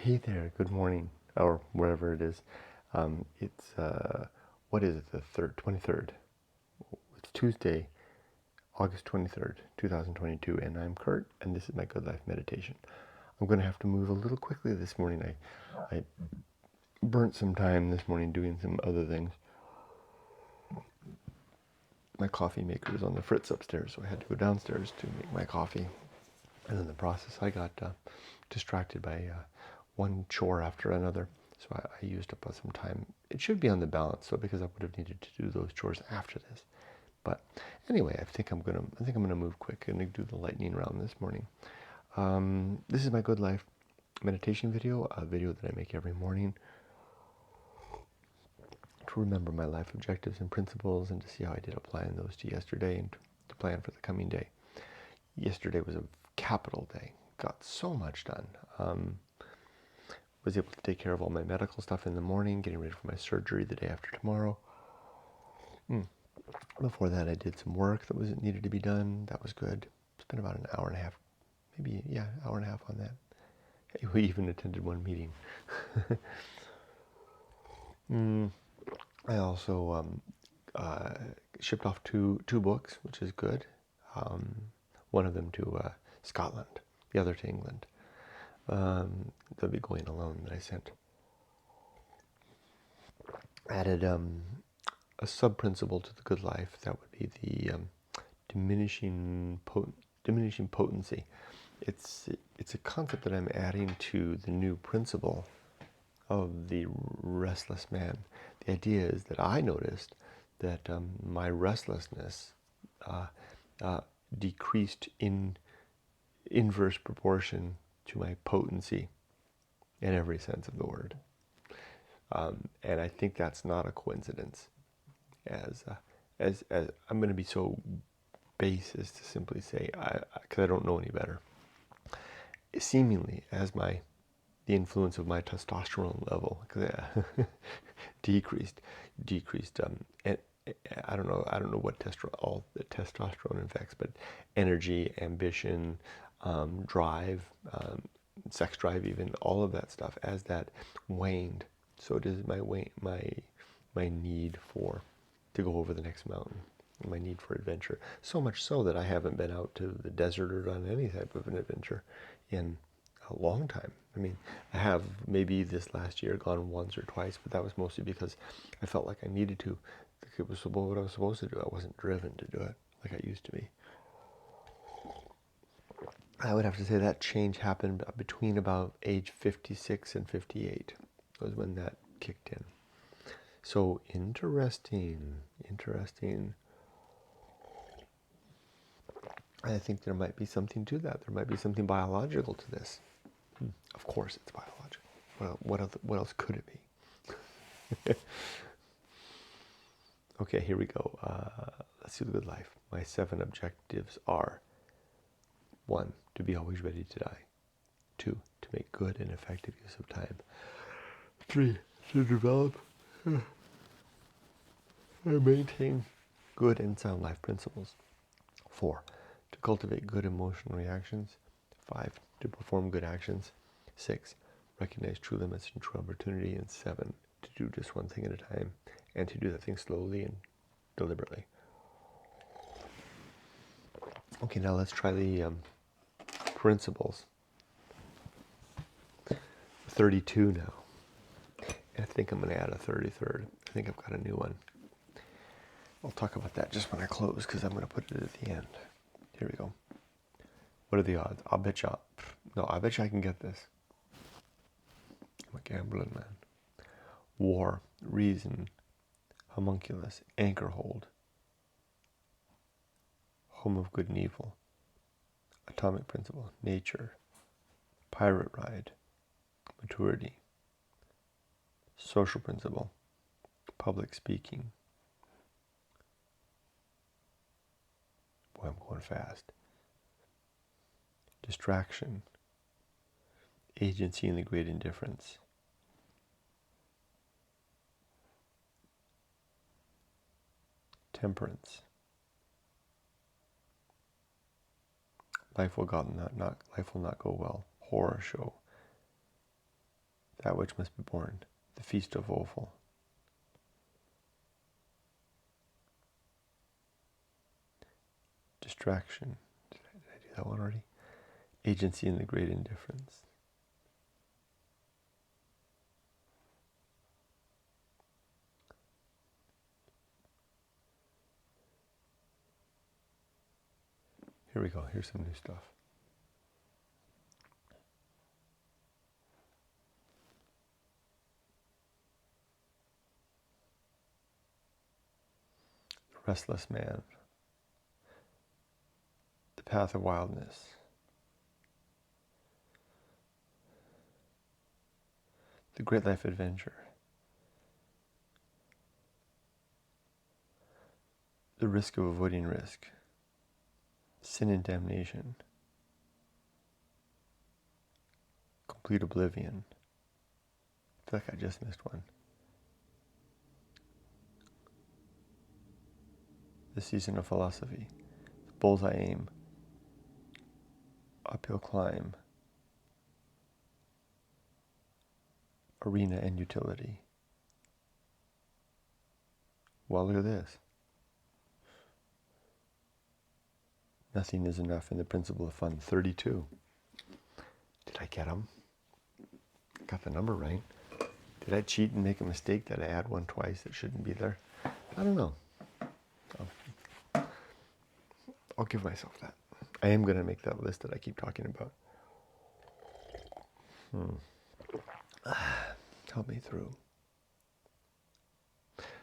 Hey there, good morning, or wherever it is. It's, what is it, the 23rd? It's Tuesday, August 23rd, 2022, and I'm Kurt, and this is my Good Life Meditation. I'm going to have to move a little quickly this morning. I burnt some time this morning doing some other things. My coffee maker is on the fritz upstairs, so I had to go downstairs to make my coffee. And in the process, I got distracted by one chore after another. So I used up some time. It should be on the balance, so because I would have needed to do those chores after this. But anyway, I think I'm gonna move quick and do the lightning round this morning. This is my Good Life meditation video, a video that I make every morning to remember my life objectives and principles and to see how I did applying those to yesterday and to plan for the coming day. Yesterday was a capital day. Got so much done. Was able to take care of all my medical stuff in the morning, getting ready for my surgery the day after tomorrow. Before that, I did some work that needed to be done. That was good. Spent about an hour and a half, maybe, yeah, hour and a half on that. We even attended one meeting. I also shipped off two books, which is good. One of them to Scotland, the other to England. They'll be going alone that I sent. Added a sub-principle to the good life. That would be the diminishing potency. It's a concept that I'm adding to the new principle of the Restless Man. The idea is that I noticed that my restlessness decreased in inverse proportion to my potency in every sense of the word. And I think that's not a coincidence. As I'm going to be so base as to simply say, because I don't know any better. Seemingly, as the influence of my testosterone level decreased, and I don't know what all the testosterone affects, but energy, ambition, drive, sex drive, even all of that stuff, as that waned, so does my need to go over the next mountain, my need for adventure. So much so that I haven't been out to the desert or done any type of an adventure in a long time. I mean, I have maybe this last year gone once or twice, but that was mostly because I felt like I needed to. It was what I was supposed to do. I wasn't driven to do it like I used to be. I would have to say that change happened between about age 56 and 58 was when that kicked in. So interesting. I think there might be something to that. There might be something biological to this. Of course it's biological. Well, what else could it be? Okay, here we go. Let's do the good life. My 7 objectives are: 1, to be always ready to die. 2, to make good and effective use of time. 3, to develop and maintain good and sound life principles. 4, to cultivate good emotional reactions. 5, to perform good actions. 6, recognize true limits and true opportunity. And 7, to do just one thing at a time, and to do that thing slowly and deliberately. Okay, now let's try the principles. 32 now. I think I'm going to add a 33rd. I think I've got a new one. I'll talk about that just when I close, because I'm going to put it at the end. Here we go. What are the odds? I bet you I can get this. I'm a gambling man. War, reason, homunculus, Anchorhold, home of good and evil, atomic principle, nature, pirate ride, maturity, social principle, public speaking. Boy, I'm going fast. Distraction, agency in the great indifference, temperance, life will not go well, horror show, that which must be borne, the Feast of Offal. Distraction, did I do that one already? Agency in the great indifference. Here we go, here's some new stuff. The Restless Man. The Path of Wildness. The Great Life Adventure. The Risk of Avoiding Risk. Sin and Damnation. Complete Oblivion. I feel like I just missed one. The Season of Philosophy. The Bullseye Aim. Uphill Climb. Arena and Utility. Well, look at this. Nothing is enough in the Principle of Fun. 32. Did I get them? Got the number right. Did I cheat and make a mistake? Did I add one twice that shouldn't be there? I don't know. I'll give myself that. I am going to make that list that I keep talking about. Help me through.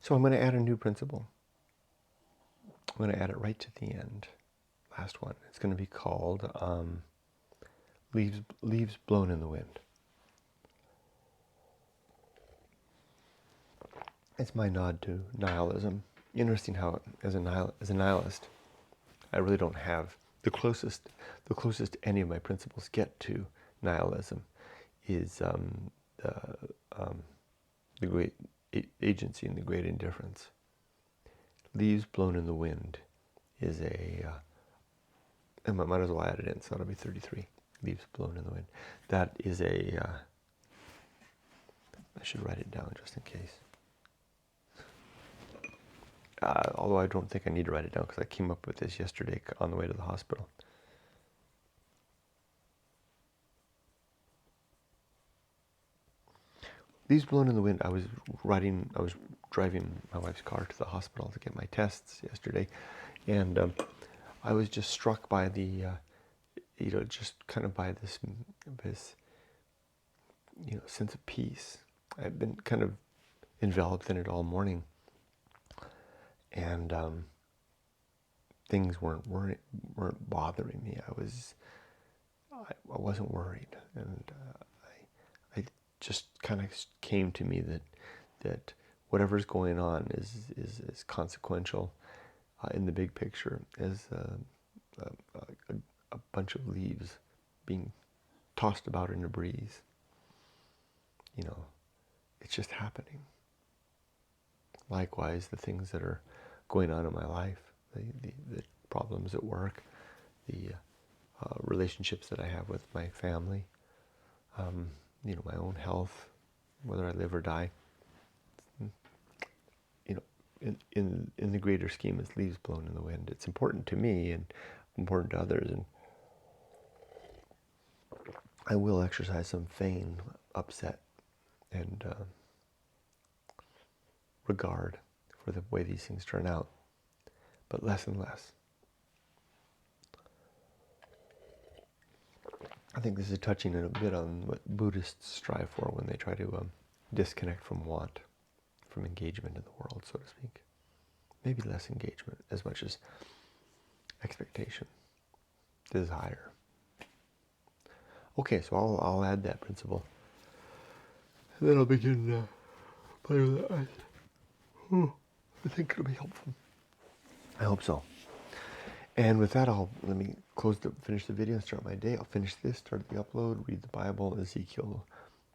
So I'm going to add a new principle. I'm going to add it right to the end. Last one. It's going to be called Leaves Blown in the Wind. It's my nod to nihilism. Interesting how, as a nihilist, I really don't have the closest any of my principles get to nihilism is the great agency and the great indifference. Leaves blown in the wind is and I might as well add it in, so that'll be 33. Leaves blown in the wind. That is I should write it down just in case. Although I don't think I need to write it down because I came up with this yesterday on the way to the hospital. Leaves blown in the wind. I was driving my wife's car to the hospital to get my tests yesterday, and I was just struck by the, just kind of by this sense of peace. I've been kind of enveloped in it all morning, and things weren't bothering me. I wasn't worried, and I just kind of came to me that whatever's going on is consequential in the big picture, as a bunch of leaves being tossed about in a breeze. It's just happening. Likewise, the things that are going on in my life, the problems at work, the relationships that I have with my family, my own health, whether I live or die, in the greater scheme, it's leaves blown in the wind. It's important to me and important to others, and I will exercise some feigned upset and regard for the way these things turn out, but less and less. I think this is touching a bit on what Buddhists strive for when they try to disconnect from want, from engagement in the world, so to speak. Maybe less engagement, as much as expectation, desire. Okay, so I'll add that principle, and then I'll begin playing with that. I think it'll be helpful. I hope so. And with that, let me finish the video and start my day. I'll finish this, start the upload, read the Bible, Ezekiel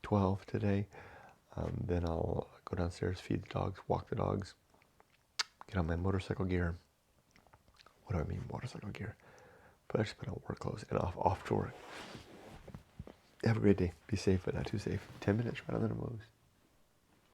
12 today. Then I'll go downstairs, feed the dogs, walk the dogs, get on my motorcycle gear. What do I mean, motorcycle gear? But I just put on work clothes and off to work. Have a great day. Be safe, but not too safe. 10 minutes right on the nose.